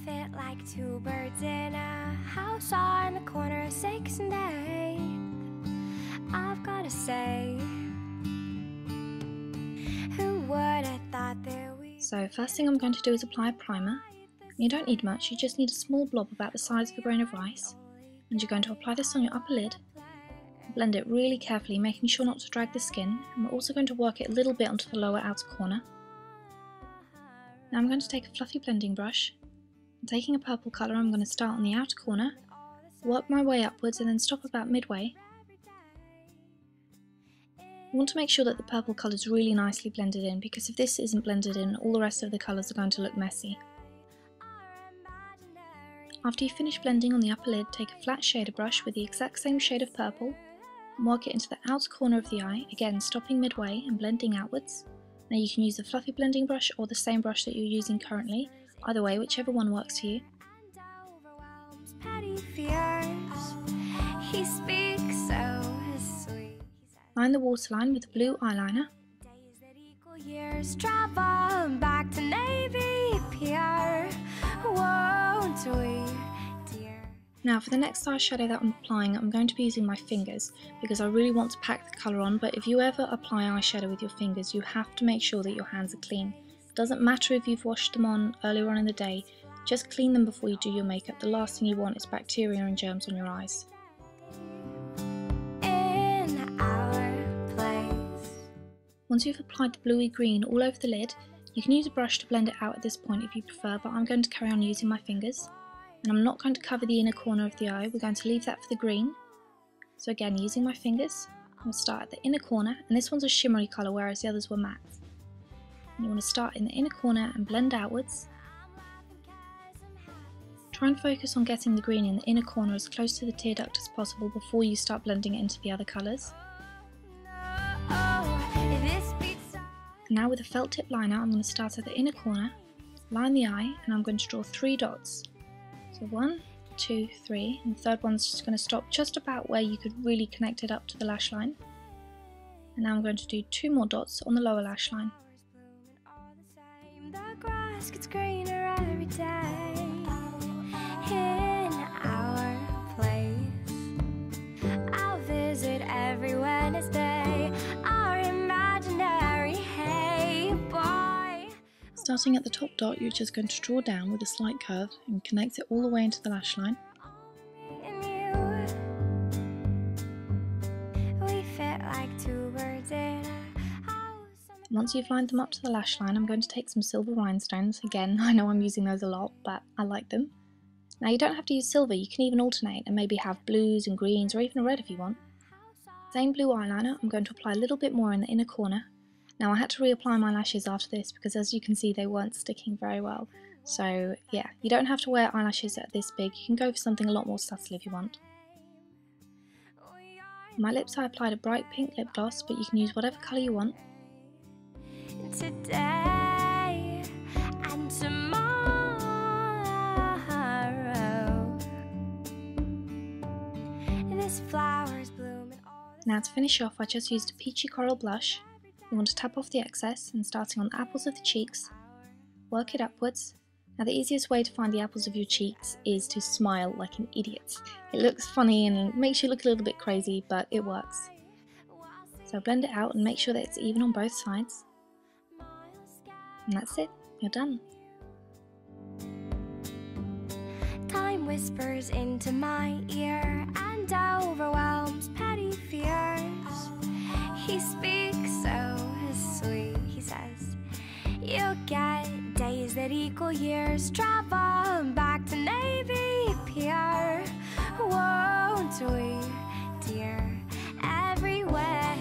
fit like two birds in a house on the corner of 6th and 8th. I've gotta say, who would have thought that we... So first thing I'm going to do is apply a primer. You don't need much, you just need a small blob about the size of a grain of rice. And you're going to apply this on your upper lid. Blend it really carefully, making sure not to drag the skin, and we're also going to work it a little bit onto the lower outer corner. Now I'm going to take a fluffy blending brush, and taking a purple colour I'm going to start on the outer corner, work my way upwards and then stop about midway. You want to make sure that the purple colour is really nicely blended in, because if this isn't blended in, all the rest of the colours are going to look messy. After you finish blending on the upper lid, take a flat shader brush with the exact same shade of purple, and work it into the outer corner of the eye, again stopping midway and blending outwards. Now you can use the fluffy blending brush or the same brush that you're using currently, either way, whichever one works for you. Line the waterline with a blue eyeliner. Now for the next eyeshadow that I'm applying, I'm going to be using my fingers because I really want to pack the colour on, but if you ever apply eyeshadow with your fingers, you have to make sure that your hands are clean. It doesn't matter if you've washed them on earlier on in the day, just clean them before you do your makeup. The last thing you want is bacteria and germs on your eyes. Once you've applied the bluey green all over the lid, you can use a brush to blend it out at this point if you prefer, but I'm going to carry on using my fingers. And I'm not going to cover the inner corner of the eye, we're going to leave that for the green. So again, using my fingers, I'm going to start at the inner corner, and this one's a shimmery colour whereas the others were matte. And you want to start in the inner corner and blend outwards. Try and focus on getting the green in the inner corner as close to the tear duct as possible before you start blending it into the other colours. And now with a felt tip liner, I'm going to start at the inner corner, line the eye, and I'm going to draw 3 dots. So 1, 2, 3, and the third one's just going to stop just about where you could really connect it up to the lash line. And now I'm going to do 2 more dots on the lower lash line. Starting at the top dot, you're just going to draw down with a slight curve and connect it all the way into the lash line. Once you've lined them up to the lash line, I'm going to take some silver rhinestones. Again, I know I'm using those a lot, but I like them. Now you don't have to use silver, you can even alternate and maybe have blues and greens or even a red if you want. Same blue eyeliner, I'm going to apply a little bit more in the inner corner. Now I had to reapply my lashes after this because as you can see they weren't sticking very well. So yeah, you don't have to wear eyelashes that this big, you can go for something a lot more subtle if you want. On my lips I applied a bright pink lip gloss, but you can use whatever colour you want. Today and tomorrow. This flower's blooming all the Now to finish off I just used a peachy coral blush. You want to tap off the excess and starting on the apples of the cheeks, work it upwards. Now the easiest way to find the apples of your cheeks is to smile like an idiot. It looks funny and makes you look a little bit crazy, but it works. So blend it out and make sure that it's even on both sides. And that's it, you're done. time whispers into my ear and overwhelms petty fears. He speaks so sweet, he says, you'll get days that equal years. Travel back to Navy Pier, won't we, dear, everywhere.